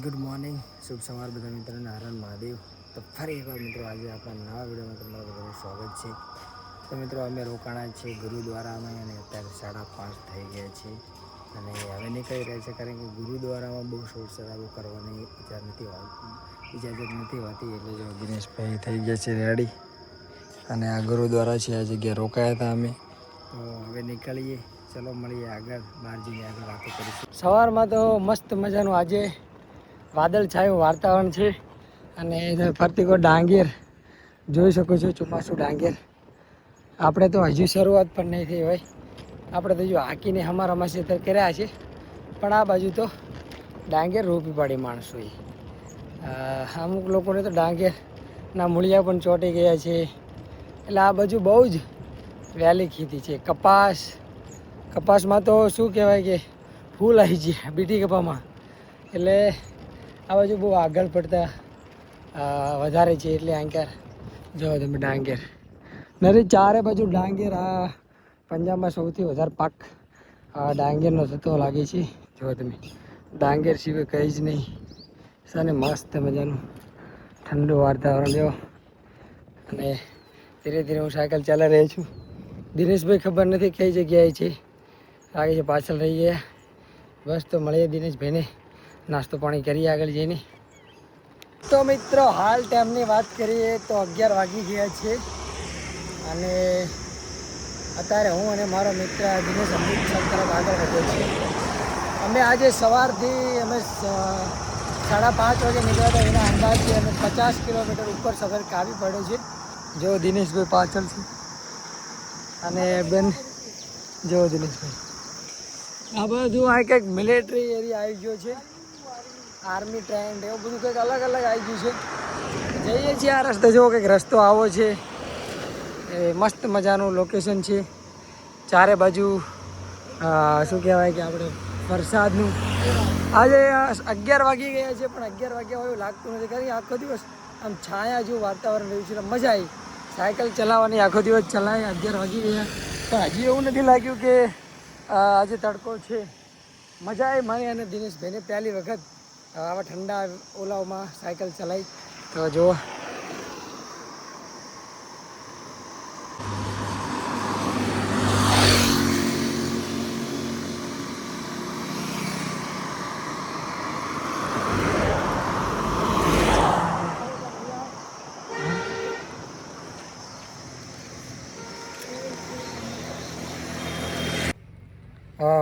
Good morning, શુભ સવાર બધા મિત્રોને. હરણ મહાદેવ. તો ફરી એકવાર મિત્રો આજે આપણા નવા વિડીયોમાં તમારું બધાનું સ્વાગત છે. તો મિત્રો અમે રોકાણા છીએ ગુરુદ્વારામાં અને અત્યારે 5:30 થઈ ગયા છે અને હવે નીકળી રહ્યા છે, કારણ કે ગુરુદ્વારામાં બહુ શોર શરાબો કરવાની ઇજાજત નથી હોતી. એટલે જો દિનેશભાઈ થઈ ગયા છે રેડી અને આ ગુરુદ્વારા છે, આ જગ્યાએ રોકાયા હતા અમે. તો હવે નીકળીએ, ચલો મળીએ આગળ, બહાર જઈને આગળ વાતો કરીશું. સવારમાં તો મસ્ત મજાનું આજે વાદળછાયું વાતાવરણ છે અને ફરતી કોઈ ડાંગેર જોઈ શકો છો, ચોમાસું ડાંગેર. આપણે તો હજુ શરૂઆત પણ નહીં થઈ હોય, આપણે તો જો હાંકીને અમારા મસીતર કર્યા છે, પણ આ બાજુ તો ડાંગેર રોપી પાડી માણસોએ. અમુક લોકોને તો ડાંગેરના મૂળિયા પણ ચોંટી ગયા છે. એટલે આ બાજુ બહુ જ વહેલી ખેતી છે. કપાસમાં તો શું કહેવાય કે ફૂલ આવી જાય બીટી કપામાં. એટલે આ બાજુ બહુ આગળ પડતા વધારે છે. એટલે આંકર જો તમે ડાંગેર નથી, ચારે બાજુ ડાંગેર. આ પંજાબમાં સૌથી વધારે પાક ડાંગેરનો થતો લાગે છે. જો તમે ડાંગેર સિવાય કંઈ જ નહીં. સાને મસ્ત મજાનું ઠંડુ વાતાવરણ જો. અને ધીરે ધીરે હું સાયકલ ચાલી રહ્યો છું. દિનેશભાઈ ખબર નથી કઈ જગ્યાએ છે, લાગે છે પાછળ રહી ગયા. બસ તો મળીએ દિનેશભાઈને, નાસ્તો પાણી કરીએ આગળ જઈને. તો મિત્રો હાલ ટાઈમની વાત કરીએ તો 11 વાગી ગયા છે અને અત્યારે હું અને મારો મિત્ર દિનેશ અમૃતસર તરફ આગળ વધ્યો છે. અમે આજે સવારથી 5:30 વાગે નીકળ્યા હતા. એના અંદાજથી અમે 50 કિલોમીટર ઉપર સફર કાપી પડ્યો છે. જો દિનેશભાઈ પાછળ છે અને બેન જો દિનેશભાઈ. આ બધું આ કંઈક મિલિટરી એરિયા આવી ગયો છે, આર્મી ટ્રેન્ડ એવું બધું કંઈક અલગ અલગ આવી ગયું છે. જઈએ છીએ આ રસ્તે. જો કંઈક રસ્તો આવો છે, એ મસ્ત મજાનું લોકેશન છે. ચારે બાજુ શું કહેવાય કે આપણે વરસાદનું. આજે 11 વાગી ગયા છે, પણ 11 વાગ્યા હોય એવું લાગતું નથી, કારણ કે આખો દિવસ આમ છાયા જેવું વાતાવરણ રહ્યું છે. મજા આવી સાયકલ ચલાવવાની, આખો દિવસ ચલાવી. 11 વાગી ગયા પણ હજી એવું નથી લાગ્યું કે આજે તડકો છે. મજા આવી મારી અને દિનેશભાઈને પહેલી વખત આવા ઠંડા ઓલાઓમાં સાયકલ ચલાવી. તો જુઓ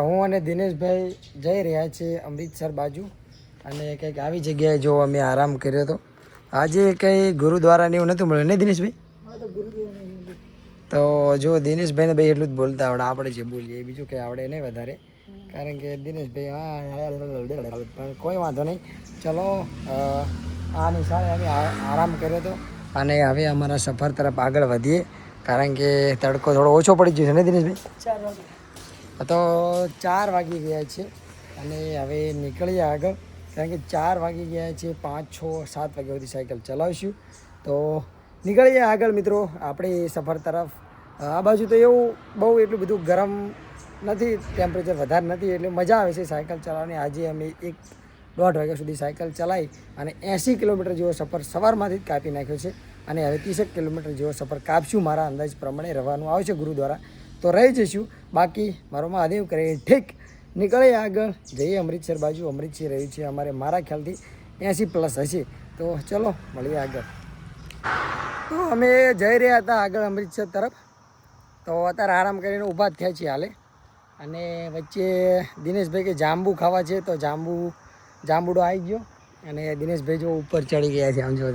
હું અને દિનેશભાઈ જઈ રહ્યા છીએ અમૃતસર બાજુ અને કંઈક આવી જગ્યાએ જો અમે આરામ કર્યો હતો. આજે કંઈ ગુરુદ્વારાને એવું નહોતું મળ્યું ને દિનેશભાઈ? તો જો દિનેશભાઈને ભાઈ એટલું જ બોલતા આવડે, આપણે જે બોલીએ બીજું કંઈ આવડે નહીં વધારે, કારણ કે દિનેશભાઈ પણ કોઈ વાંધો નહીં. ચલો આ નિશાળે અમે આરામ કર્યો હતો અને હવે અમારા સફર તરફ આગળ વધીએ, કારણ કે તડકો થોડો ઓછો પડી ગયો છે ને દિનેશભાઈ? તો 4 વાગી ગયા છે અને હવે નીકળીએ આગળ, કારણ કે 4 વાગી ગયા છે. 5, 6, 7 વાગ્યા સુધી સાયકલ ચલાવીશું. તો નીકળીએ આગળ મિત્રો આપણી સફર તરફ. આ બાજુ તો એવું બહુ એટલું બધું ગરમ નથી, ટેમ્પરેચર વધારે નથી, એટલે મજા આવે છે સાયકલ ચલાવવાની. આજે અમે 1-1.5 વાગ્યા સુધી સાયકલ ચલાવી અને 80 કિલોમીટર જેવો સફર સવારમાંથી જ કાપી નાખ્યો છે અને હવે 30 કિલોમીટર જેવો સફર કાપશું. મારા અંદાજ પ્રમાણે રહેવાનું આવશે ગુરુદ્વારા, તો રહી જઈશું. બાકી મારો મહાદેવ કરે ઠીક. નીકળીએ આગળ, જઈએ અમૃતસર બાજુ. અમૃતસર રહ્યું છે અમારે મારા ખ્યાલથી 80+ હશે. તો ચલો મળીએ આગળ. તો અમે જઈ રહ્યા હતા આગળ અમૃતસર તરફ. તો અત્યારે આરામ કરીને ઊભા થયા છીએ હાલે. અને વચ્ચે દિનેશભાઈ કે જાંબુ ખાવા છે, તો જાંબુડો આવી ગયો અને દિનેશભાઈ જો ઉપર ચડી ગયા છે. આમ જો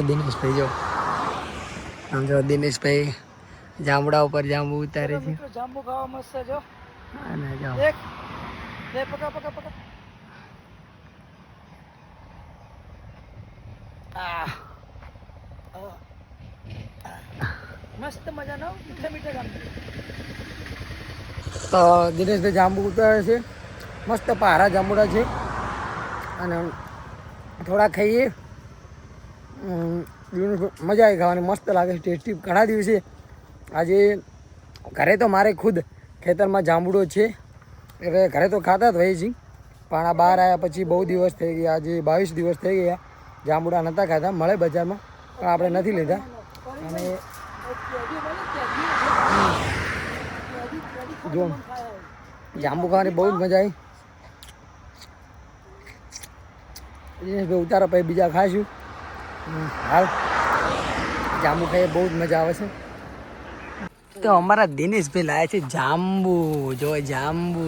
દિનેશભાઈ જો, આમ જો દિનેશભાઈ જાંબુડા ઉપર જાંબુ ઉતારે છે. જાંબુ ખાવા મસ્ત જો. અને જો એક લે પકા મસ્ત મજાનો મીઠા જાંબુ. તો દિનેશભાઈ જાંબુ ઉતારે છે, મસ્ત પારા જાંબુડા છે અને થોડા ખાઈએ. મજા આવી ખાવાની, મસ્ત લાગે છે, ટેસ્ટી. ઘણા દિવસે આજે ઘરે તો મારે ખુદ ખેતરમાં જાંબુડો છે, એટલે ઘરે તો ખાતા જ હોય છે, પણ આ બહાર આવ્યા પછી બહુ દિવસ થઈ ગયા, આજે 22 દિવસ થઈ ગયા. જાંબુડા નહોતા ખાતા, મળે બજારમાં પણ આપણે નથી લીધા. અને જો જાંબુ ખાવાની બહુ જ મજા આવી. દિનેશભાઈ ઉતારો પછી બીજા ખાઈશું. હાલ જાંબુ ખાઈએ બહુ જ મજા આવે છે. તો અમારા દિનેશભાઈ લાયા છે જાંબુ. જો જાંબુ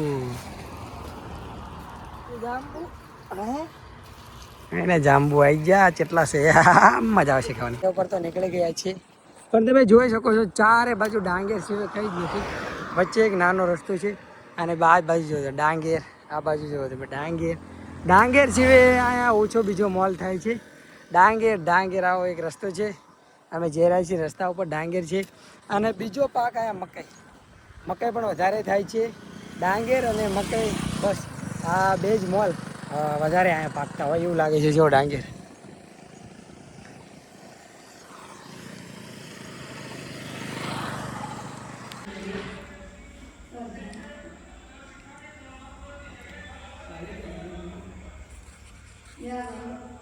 એને જાંબુ આવી ગયા કેટલા છે. મજા આવશે ખાવાની. ઉપર તો નીકળી ગયા છે પણ તમે જોઈ શકો છો ચારે બાજુ ડાંગેર સિવાય કઈ જ નથી. વચ્ચે એક નાનો રસ્તો છે અને આ બાજુ જોયો ડાંગેર, આ બાજુ જોયો તમે ડાંગેર. ડાંગેર સિવાય અહીંયા ઓછો બીજો મોલ થાય છે. ડાંગેર આવો એક રસ્તો છે. અમે જે રહ્યા છીએ રસ્તા ઉપર ડાંગેર છે. અને બીજો પાક અહીંયા મકાઈ પણ વધારે થાય છે. ડાંગેર અને મકાઈ, બસ આ બે જ મોલ વધારે અહીંયા પાકતા હોય એવું લાગે છે. જો ડાંગેર Yeah.